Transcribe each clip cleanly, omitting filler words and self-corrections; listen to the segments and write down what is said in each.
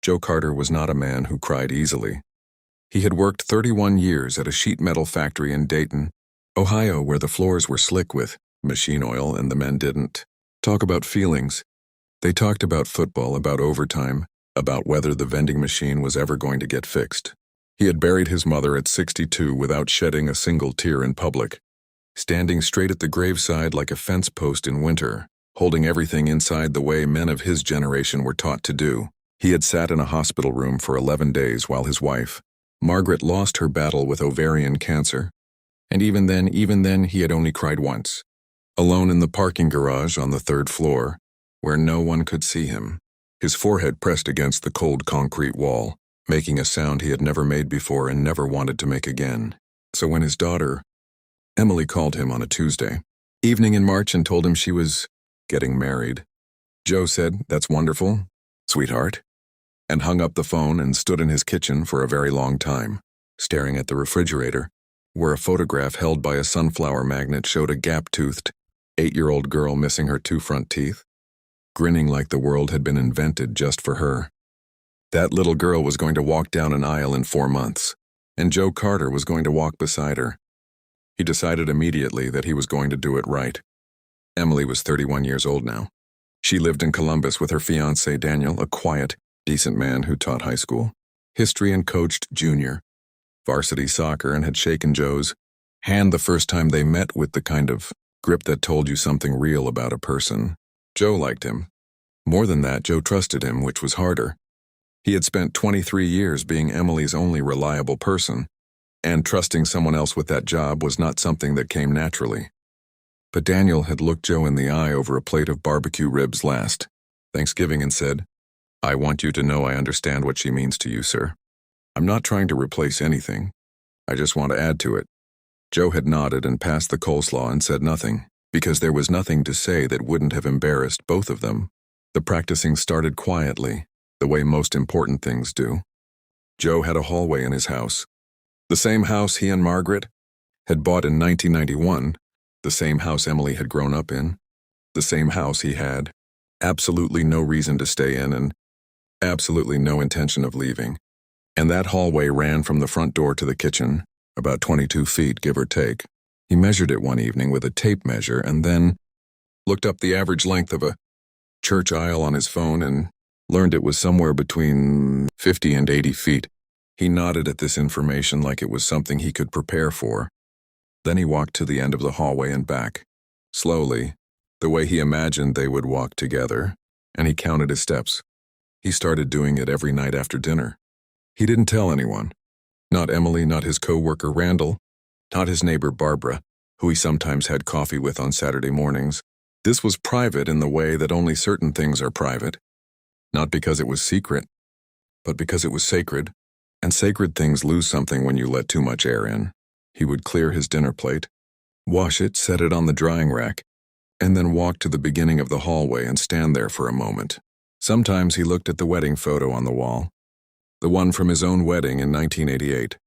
Joe Carter was not a man who cried easily. He had worked 31 years at a sheet metal factory in Dayton, Ohio, where the floors were slick with machine oil and the men didn't. Talk about feelings. They talked about football, about overtime, about whether the vending machine was ever going to get fixed. He had buried his mother at 62 without shedding a single tear in public, standing straight at the graveside like a fence post in winter, holding everything inside the way men of his generation were taught to do. He had sat in a hospital room for 11 days while his wife, Margaret, lost her battle with ovarian cancer. And even then, he had only cried once, alone in the parking garage on the 3rd floor, where no one could see him, his forehead pressed against the cold concrete wall, making a sound he had never made before and never wanted to make again. So when his daughter, Emily, called him on a Tuesday evening in March and told him she was getting married, Joe said, "That's wonderful, sweetheart," and hung up the phone and stood in his kitchen for a very long time, staring at the refrigerator, where a photograph held by a sunflower magnet showed a gap-toothed 8-year-old girl missing her 2 front teeth, grinning like the world had been invented just for her. That little girl was going to walk down an aisle in 4 months, and Joe Carter was going to walk beside her. He decided immediately that he was going to do it right. Emily was 31 years old now. She lived in Columbus with her fiancé Daniel, a quiet, decent man who taught high school, history, and coached junior varsity soccer, and had shaken Joe's hand the first time they met with the kind of grip that told you something real about a person. Joe liked him. More than that, Joe trusted him, which was harder. He had spent 23 years being Emily's only reliable person, and trusting someone else with that job was not something that came naturally. But Daniel had looked Joe in the eye over a plate of barbecue ribs last Thanksgiving and said, "I want you to know I understand what she means to you, sir. I'm not trying to replace anything. I just want to add to it." Joe had nodded and passed the coleslaw and said nothing, because there was nothing to say that wouldn't have embarrassed both of them. The practicing started quietly, the way most important things do. Joe had a hallway in his house. The same house he and Margaret had bought in 1991, the same house Emily had grown up in, the same house he had absolutely no reason to stay in and absolutely no intention of leaving. And that hallway ran from the front door to the kitchen, about 22 feet, give or take. He measured it one evening with a tape measure and then looked up the average length of a church aisle on his phone and learned it was somewhere between 50 and 80 feet. He nodded at this information like it was something he could prepare for. Then he walked to the end of the hallway and back, slowly, the way he imagined they would walk together, and he counted his steps. He started doing it every night after dinner. He didn't tell anyone. Not Emily, not his co-worker Randall, not his neighbor Barbara, who he sometimes had coffee with on Saturday mornings. This was private in the way that only certain things are private. Not because it was secret, but because it was sacred, and sacred things lose something when you let too much air in. He would clear his dinner plate, wash it, set it on the drying rack, and then walk to the beginning of the hallway and stand there for a moment. Sometimes he looked at the wedding photo on the wall, the one from his own wedding in 1988.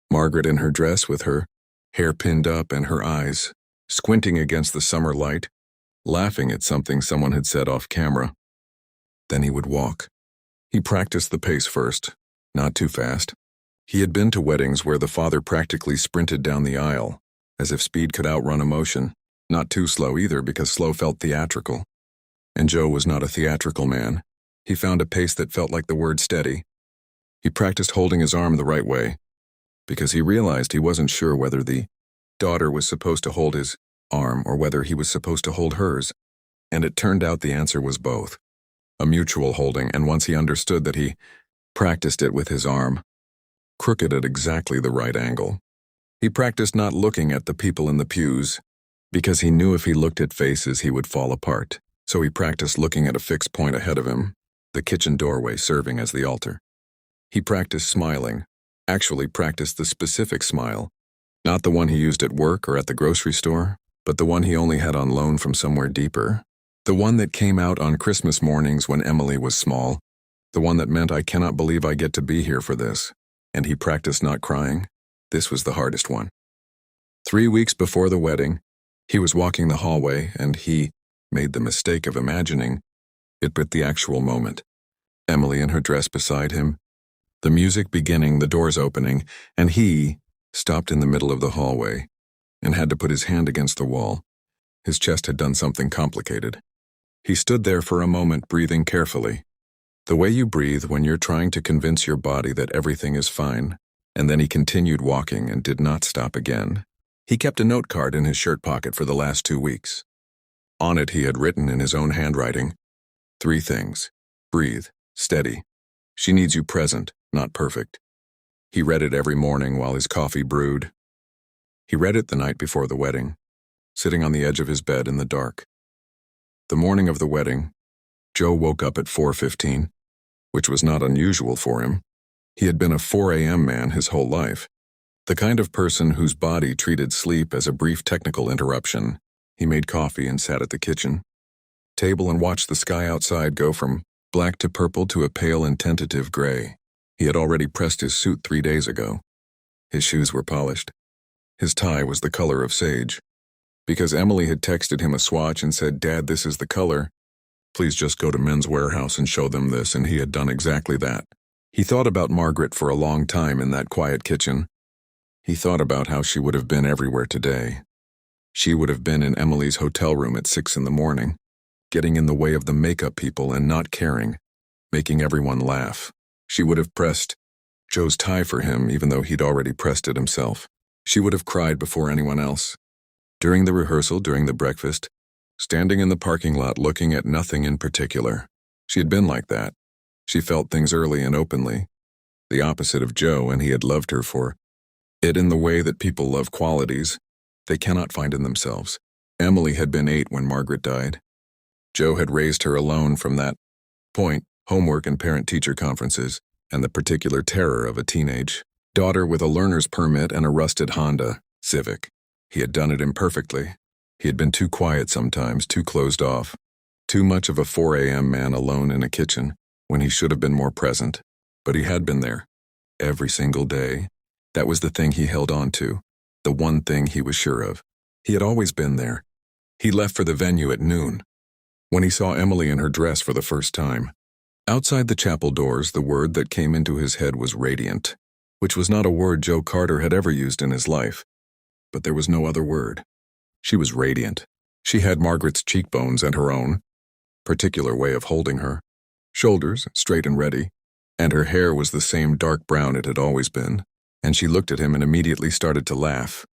Margaret in her dress with her hair pinned up and her eyes squinting against the summer light, laughing at something someone had said off camera. Then he would walk. He practiced the pace first, not too fast. He had been to weddings where the father practically sprinted down the aisle, as if speed could outrun emotion. Not too slow either, because slow felt theatrical. And Joe was not a theatrical man. He found a pace that felt like the word steady. He practiced holding his arm the right way, because he realized he wasn't sure whether the daughter was supposed to hold his arm or whether he was supposed to hold hers, and it turned out the answer was both. A mutual holding, and once he understood that, he practiced it with his arm, crooked at exactly the right angle. He practiced not looking at the people in the pews, because he knew if he looked at faces he would fall apart. So he practiced looking at a fixed point ahead of him, the kitchen doorway serving as the altar. He practiced smiling, actually practiced the specific smile, not the one he used at work or at the grocery store, but the one he only had on loan from somewhere deeper, the one that came out on Christmas mornings when Emily was small, the one that meant "I cannot believe I get to be here for this," and he practiced not crying. This was the hardest one. 3 weeks before the wedding, he was walking the hallway and he made the mistake of imagining it, but the actual moment. Emily in her dress beside him, the music beginning, the doors opening, and he stopped in the middle of the hallway and had to put his hand against the wall. His chest had done something complicated. He stood there for a moment, breathing carefully. The way you breathe when you're trying to convince your body that everything is fine. And then he continued walking and did not stop again. He kept a note card in his shirt pocket for the last 2 weeks. On it he had written in his own handwriting, 3 things. Breathe, steady. She needs you present, not perfect. He read it every morning while his coffee brewed. He read it the night before the wedding, sitting on the edge of his bed in the dark. The morning of the wedding, Joe woke up at 4:15, which was not unusual for him. He had been a 4 a.m. man his whole life, the kind of person whose body treated sleep as a brief technical interruption. He made coffee and sat at the kitchen table and watched the sky outside go from black to purple to a pale and tentative gray. He had already pressed his suit 3 days ago. His shoes were polished. His tie was the color of sage. Because Emily had texted him a swatch and said, "Dad, this is the color. Please just go to Men's Warehouse and show them this," and he had done exactly that. He thought about Margaret for a long time in that quiet kitchen. He thought about how she would have been everywhere today. She would have been in Emily's hotel room at 6 in the morning, getting in the way of the makeup people and not caring, making everyone laugh. She would have pressed Joe's tie for him even though he'd already pressed it himself. She would have cried before anyone else. During the rehearsal, during the breakfast, standing in the parking lot looking at nothing in particular. She had been like that. She felt things early and openly, the opposite of Joe, and he had loved her for it in the way that people love qualities they cannot find in themselves. Emily had been 8 when Margaret died. Joe had raised her alone from that point, homework and parent-teacher conferences, and the particular terror of a teenage daughter with a learner's permit and a rusted Honda Civic. He had done it imperfectly. He had been too quiet sometimes, too closed off, too much of a 4 a.m. man alone in a kitchen, when he should have been more present. But he had been there, every single day. That was the thing he held on to, the one thing he was sure of. He had always been there. He left for the venue at noon, when he saw Emily in her dress for the first time. Outside the chapel doors, the word that came into his head was radiant, which was not a word Joe Carter had ever used in his life. But there was no other word. She was radiant. She had Margaret's cheekbones and her own particular way of holding her. Shoulders straight and ready, and her hair was the same dark brown it had always been, and she looked at him and immediately started to laugh,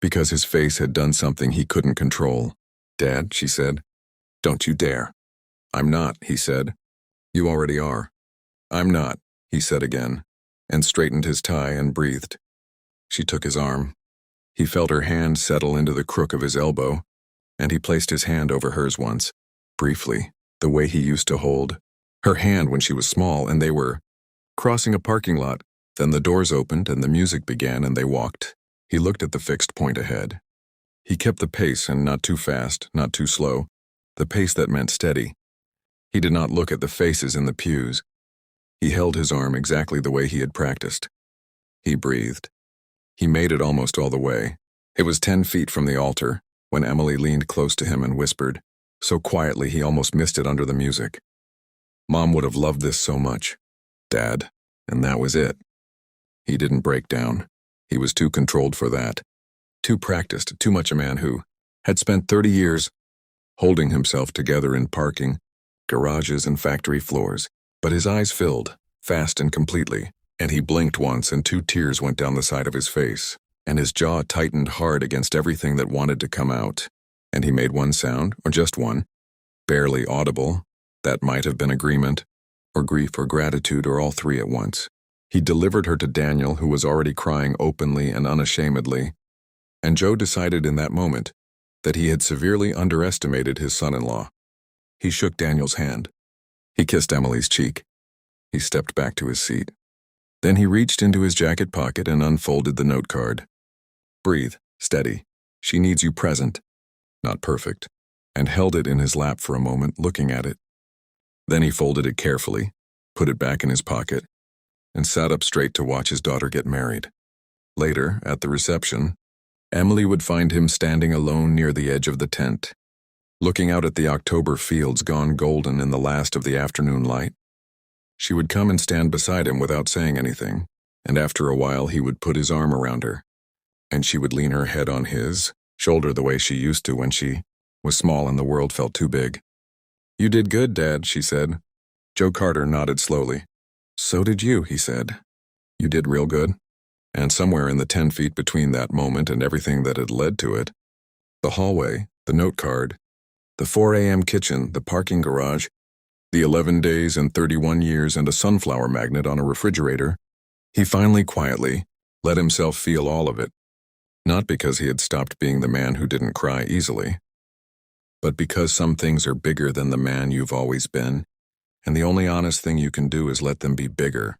because his face had done something he couldn't control. "Dad," she said, "don't you dare." "I'm not," he said. "You already are." "I'm not," he said again, and straightened his tie and breathed. She took his arm. He felt her hand settle into the crook of his elbow, and he placed his hand over hers once, briefly, the way he used to hold her hand when she was small, and they were crossing a parking lot. Then the doors opened and the music began and they walked. He looked at the fixed point ahead. He kept the pace, and not too fast, not too slow, the pace that meant steady. He did not look at the faces in the pews. He held his arm exactly the way he had practiced. He breathed. He made it almost all the way. It was 10 feet from the altar when Emily leaned close to him and whispered, so quietly he almost missed it under the music. "Mom would have loved this so much, Dad," and that was it. He didn't break down. He was too controlled for that. Too practiced, too much a man who had spent 30 years holding himself together in parking, garages, and factory floors. But his eyes filled, fast and completely, and he blinked once and 2 tears went down the side of his face, and his jaw tightened hard against everything that wanted to come out. And he made one sound, or just one, barely audible. That might have been agreement, or grief, or gratitude, or all 3 at once. He delivered her to Daniel, who was already crying openly and unashamedly, and Joe decided in that moment that he had severely underestimated his son-in-law. He shook Daniel's hand. He kissed Emily's cheek. He stepped back to his seat. Then he reached into his jacket pocket and unfolded the note card. "Breathe, steady. She needs you present, not perfect," and held it in his lap for a moment, looking at it. Then he folded it carefully, put it back in his pocket, and sat up straight to watch his daughter get married. Later, at the reception, Emily would find him standing alone near the edge of the tent, looking out at the October fields gone golden in the last of the afternoon light. She would come and stand beside him without saying anything, and after a while he would put his arm around her, and she would lean her head on his shoulder the way she used to when she was small and the world felt too big. "You did good, Dad," she said. Joe Carter nodded slowly. "So did you," he said. "You did real good." And somewhere in the 10 feet between that moment and everything that had led to it, the hallway, the note card, the 4 a.m. kitchen, the parking garage, the 11 days and 31 years and a sunflower magnet on a refrigerator, he finally quietly let himself feel all of it. Not because he had stopped being the man who didn't cry easily, but because some things are bigger than the man you've always been, and the only honest thing you can do is let them be bigger.